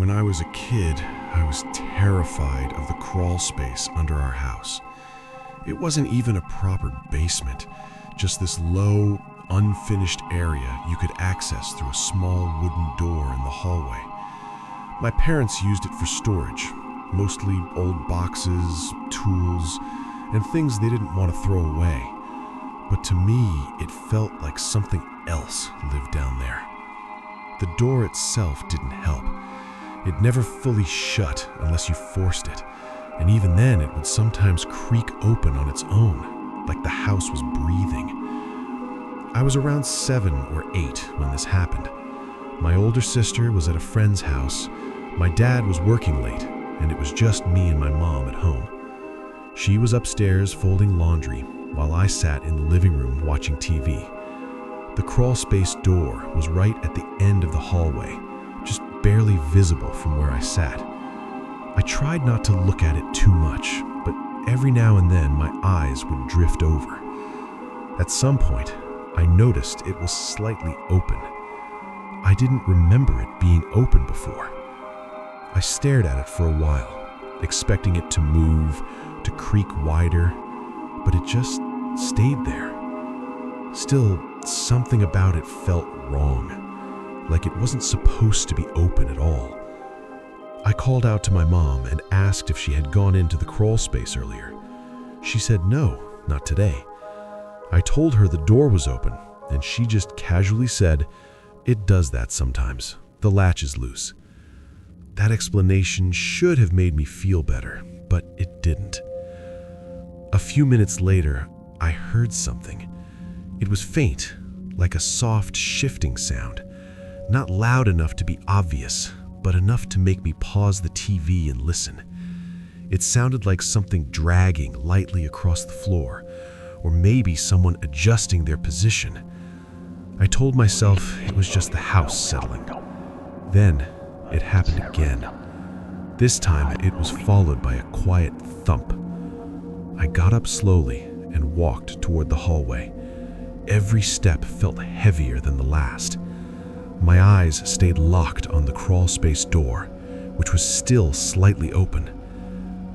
When I was a kid, I was terrified of the crawl space under our house. It wasn't even a proper basement, just this low, unfinished area you could access through a small wooden door in the hallway. My parents used it for storage, mostly old boxes, tools, and things they didn't want to throw away. But to me, it felt like something else lived down there. The door itself didn't help. It never fully shut unless you forced it, and even then it would sometimes creak open on its own, like the house was breathing. I was around 7 or 8 when this happened. My older sister was at a friend's house, my dad was working late, and it was just me and my mom at home. She was upstairs folding laundry, while I sat in the living room watching TV. The crawl space door was right at the end of the hallway, just barely visible from where I sat. I tried not to look at it too much, but every now and then my eyes would drift over. At some point, I noticed it was slightly open. I didn't remember it being open before. I stared at it for a while, expecting it to move, to creak wider, but it just stayed there. Still, something about it felt wrong, like it wasn't supposed to be open at all. I called out to my mom and asked if she had gone into the crawl space earlier. She said no, not today. I told her the door was open, and she just casually said, "It does that sometimes. The latch is loose." That explanation should have made me feel better, but it didn't. A few minutes later, I heard something. It was faint, like a soft shifting sound, not loud enough to be obvious, but enough to make me pause the TV and listen. It sounded like something dragging lightly across the floor, or maybe someone adjusting their position. I told myself it was just the house settling. Then it happened again. This time it was followed by a quiet thump. I got up slowly and walked toward the hallway. Every step felt heavier than the last. My eyes stayed locked on the crawl space door, which was still slightly open.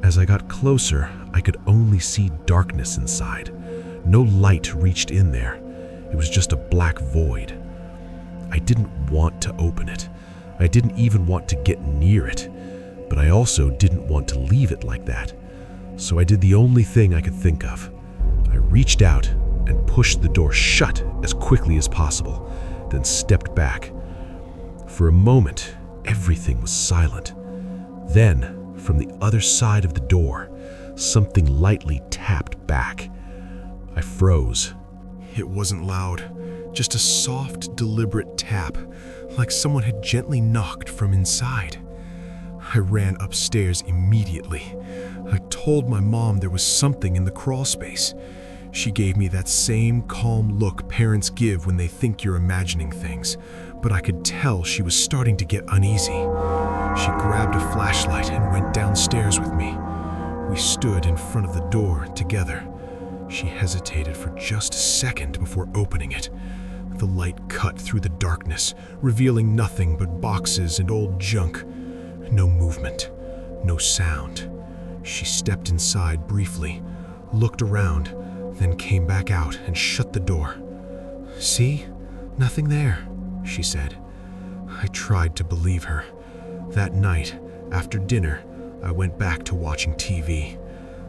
As I got closer, I could only see darkness inside. No light reached in there. It was just a black void. I didn't want to open it. I didn't even want to get near it, but I also didn't want to leave it like that. So I did the only thing I could think of. I reached out and pushed the door shut as quickly as possible, then stepped back. For a moment, everything was silent. Then, from the other side of the door, something lightly tapped back. I froze. It wasn't loud, just a soft, deliberate tap, like someone had gently knocked from inside. I ran upstairs immediately. I told my mom there was something in the crawl space. She gave me that same calm look parents give when they think you're imagining things, but I could tell she was starting to get uneasy. She grabbed a flashlight and went downstairs with me. We stood in front of the door together. She hesitated for just a second before opening it. The light cut through the darkness, revealing nothing but boxes and old junk. No movement, no sound. She stepped inside briefly, looked around, then came back out and shut the door. "See? Nothing there," she said. I tried to believe her. That night, after dinner, I went back to watching TV.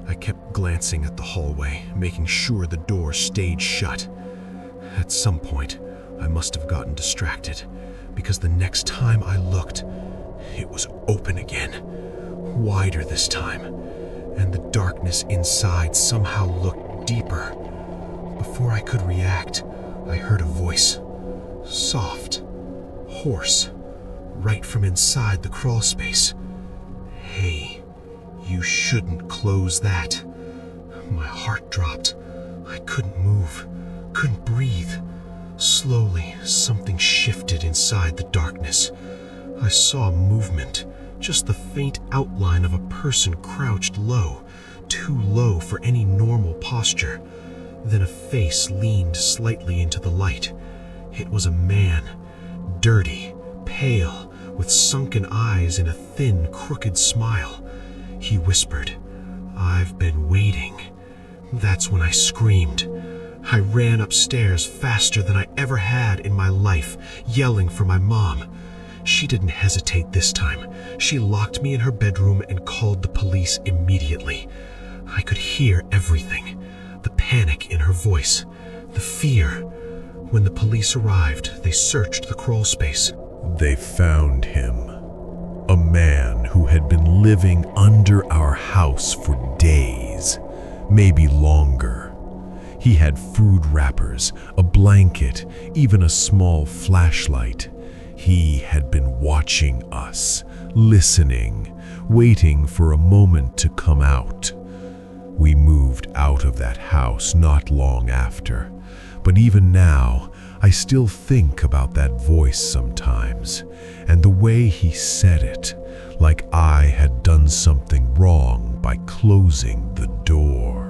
I kept glancing at the hallway, making sure the door stayed shut. At some point, I must have gotten distracted, because the next time I looked, it was open again, wider this time, and the darkness inside somehow looked deeper. Before I could react, I heard a voice, soft, hoarse, right from inside the crawl space. "Hey, you shouldn't close that." My heart dropped. I couldn't move, couldn't breathe. Slowly, something shifted inside the darkness. I saw movement, just the faint outline of a person crouched low, too low for any normal posture. Then a face leaned slightly into the light. It was a man, dirty, pale, with sunken eyes and a thin, crooked smile. He whispered, "I've been waiting." That's when I screamed. I ran upstairs faster than I ever had in my life, yelling for my mom. She didn't hesitate this time. She locked me in her bedroom and called the police immediately. I could hear everything. The panic in her voice, the fear. When the police arrived, they searched the crawl space. They found him. A man who had been living under our house for days, maybe longer. He had food wrappers, a blanket, even a small flashlight. He had been watching us, listening, waiting for a moment to come out. We moved out of that house not long after, but even now, I still think about that voice sometimes, and the way he said it, like I had done something wrong by closing the door.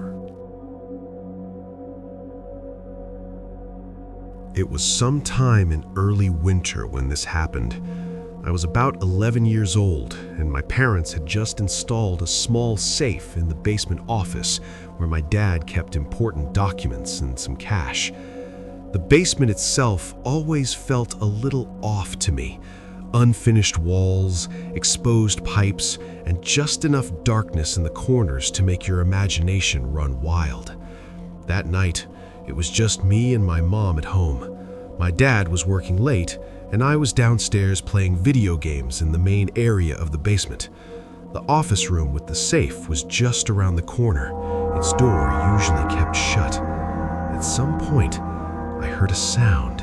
It was sometime in early winter when this happened. I was about 11 years old, and my parents had just installed a small safe in the basement office where my dad kept important documents and some cash. The basement itself always felt a little off to me. Unfinished walls, exposed pipes, and just enough darkness in the corners to make your imagination run wild. That night, it was just me and my mom at home. My dad was working late, and I was downstairs playing video games in the main area of the basement. The office room with the safe was just around the corner. Its door usually kept shut. At some point, I heard a sound.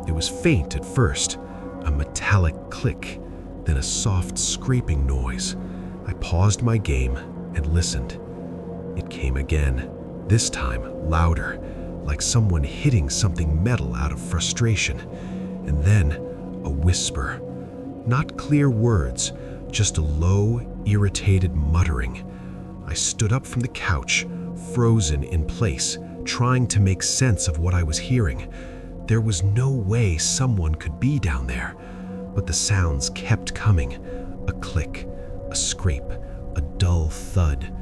It was faint at first, a metallic click, then a soft scraping noise. I paused my game and listened. It came again, this time louder, like someone hitting something metal out of frustration. And then a whisper. Not clear words, just a low, irritated muttering. I stood up from the couch, frozen in place, trying to make sense of what I was hearing. There was no way someone could be down there, but the sounds kept coming. A click, a scrape, a dull thud.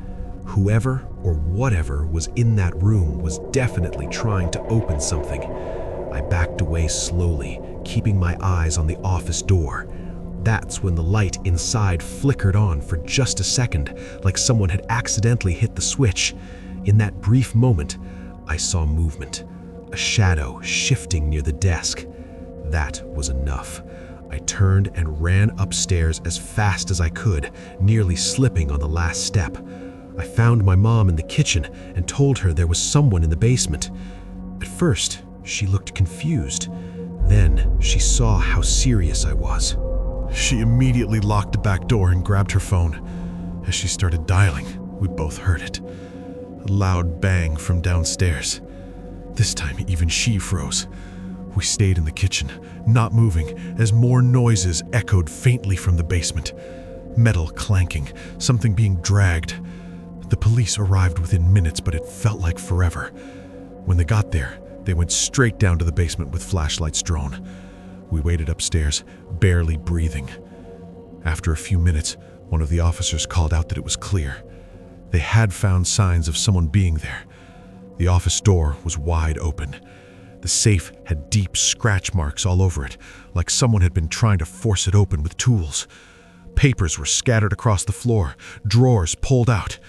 Whoever or whatever was in that room was definitely trying to open something. I backed away slowly, keeping my eyes on the office door. That's when the light inside flickered on for just a second, like someone had accidentally hit the switch. In that brief moment, I saw movement, a shadow shifting near the desk. That was enough. I turned and ran upstairs as fast as I could, nearly slipping on the last step. I found my mom in the kitchen and told her there was someone in the basement. At first, she looked confused. Then she saw how serious I was. She immediately locked the back door and grabbed her phone. As she started dialing, we both heard it. A loud bang from downstairs. This time, even she froze. We stayed in the kitchen, not moving, as more noises echoed faintly from the basement. Metal clanking, something being dragged. The police arrived within minutes, but it felt like forever. When they got there, they went straight down to the basement with flashlights drawn. We waited upstairs, barely breathing. After a few minutes, one of the officers called out that it was clear. They had found signs of someone being there. The office door was wide open. The safe had deep scratch marks all over it, like someone had been trying to force it open with tools. Papers were scattered across the floor, drawers pulled out.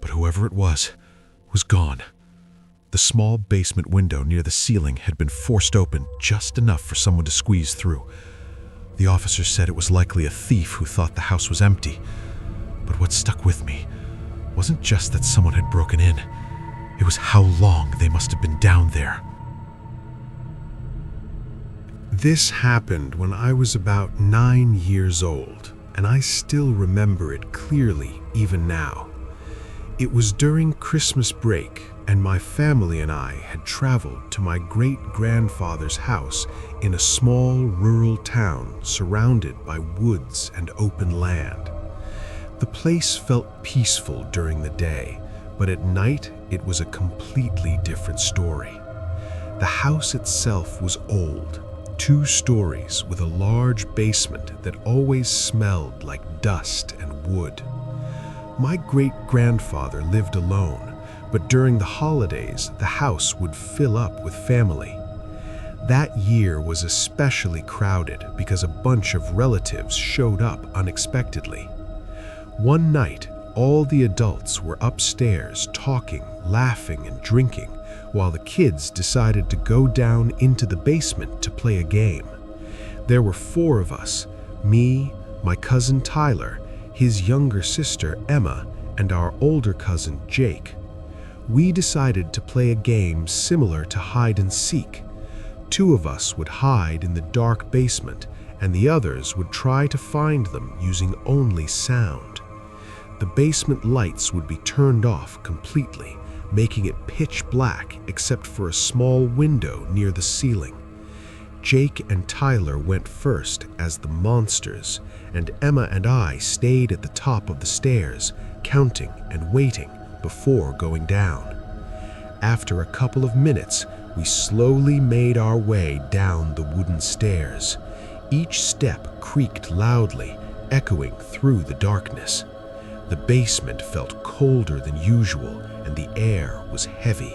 But whoever it was gone. The small basement window near the ceiling had been forced open just enough for someone to squeeze through. The officer said it was likely a thief who thought the house was empty. But what stuck with me wasn't just that someone had broken in. It was how long they must have been down there. This happened when I was about 9 years old, and I still remember it clearly even now. It was during Christmas break, and my family and I had traveled to my great-grandfather's house in a small rural town surrounded by woods and open land. The place felt peaceful during the day, but at night it was a completely different story. The house itself was old, 2 stories with a large basement that always smelled like dust and wood. My great-grandfather lived alone, but during the holidays, the house would fill up with family. That year was especially crowded because a bunch of relatives showed up unexpectedly. One night, all the adults were upstairs talking, laughing, and drinking, while the kids decided to go down into the basement to play a game. There were 4 of us: me, my cousin Tyler, his younger sister Emma, and our older cousin Jake. We decided to play a game similar to hide and seek. 2 of us would hide in the dark basement, and the others would try to find them using only sound. The basement lights would be turned off completely, making it pitch black except for a small window near the ceiling. Jake and Tyler went first as the monsters, and Emma and I stayed at the top of the stairs, counting and waiting before going down. After a couple of minutes, we slowly made our way down the wooden stairs. Each step creaked loudly, echoing through the darkness. The basement felt colder than usual, and the air was heavy.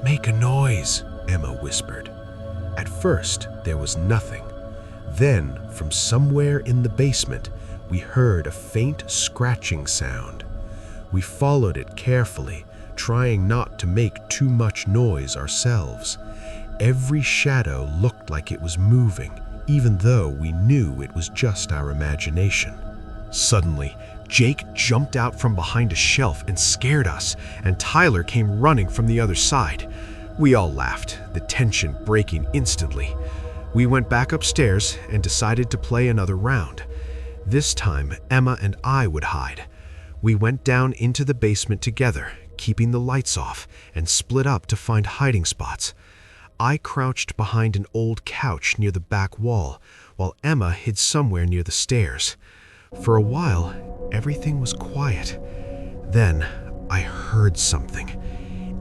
"Make a noise," Emma whispered. At first, there was nothing. Then, from somewhere in the basement, we heard a faint scratching sound. We followed it carefully, trying not to make too much noise ourselves. Every shadow looked like it was moving, even though we knew it was just our imagination. Suddenly, Jake jumped out from behind a shelf and scared us, and Tyler came running from the other side. We all laughed, the tension breaking instantly. We went back upstairs and decided to play another round. This time, Emma and I would hide. We went down into the basement together, keeping the lights off, and split up to find hiding spots. I crouched behind an old couch near the back wall, while Emma hid somewhere near the stairs. For a while, everything was quiet. Then, I heard something.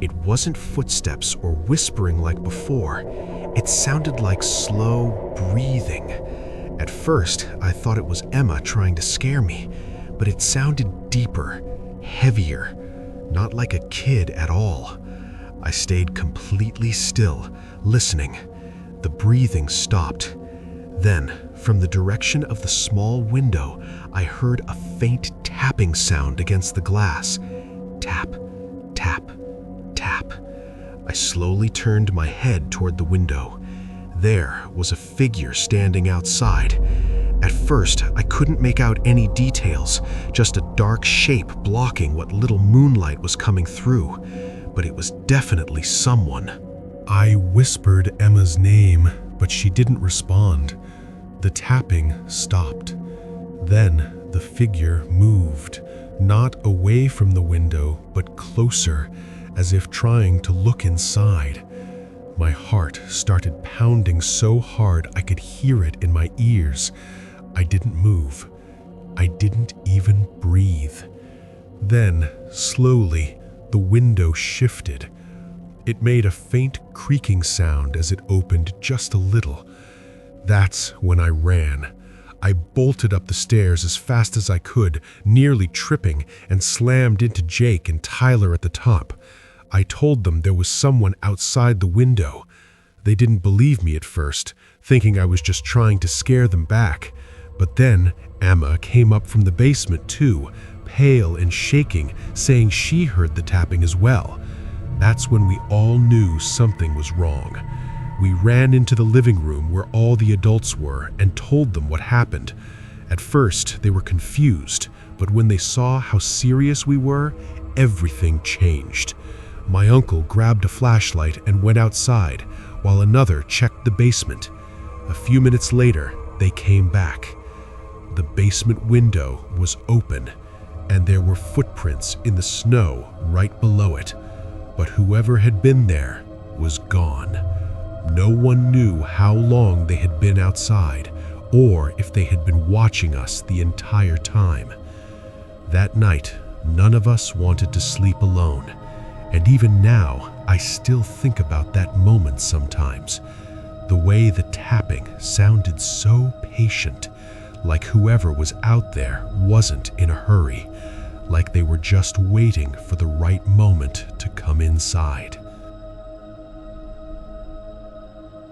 It wasn't footsteps or whispering like before. It sounded like slow breathing. At first, I thought it was Emma trying to scare me, but it sounded deeper, heavier, not like a kid at all. I stayed completely still, listening. The breathing stopped. Then, from the direction of the small window, I heard a faint tapping sound against the glass. Tap, tap, tap. I slowly turned my head toward the window. There was a figure standing outside. At first, I couldn't make out any details, just a dark shape blocking what little moonlight was coming through. But it was definitely someone. I whispered Emma's name, but she didn't respond. The tapping stopped. Then the figure moved, not away from the window, but closer, as if trying to look inside. My heart started pounding so hard I could hear it in my ears. I didn't move. I didn't even breathe. Then, slowly, the window shifted. It made a faint creaking sound as it opened just a little. That's when I ran. I bolted up the stairs as fast as I could, nearly tripping, and slammed into Jake and Tyler at the top. I told them there was someone outside the window. They didn't believe me at first, thinking I was just trying to scare them back. But then Emma came up from the basement too, pale and shaking, saying she heard the tapping as well. That's when we all knew something was wrong. We ran into the living room where all the adults were and told them what happened. At first, they were confused, but when they saw how serious we were, everything changed. My uncle grabbed a flashlight and went outside, while another checked the basement. A few minutes later, they came back. The basement window was open, and there were footprints in the snow right below it. But whoever had been there was gone. No one knew how long they had been outside, or if they had been watching us the entire time. That night, none of us wanted to sleep alone, and even now, I still think about that moment sometimes. The way the tapping sounded so patient, like whoever was out there wasn't in a hurry, like they were just waiting for the right moment to come inside.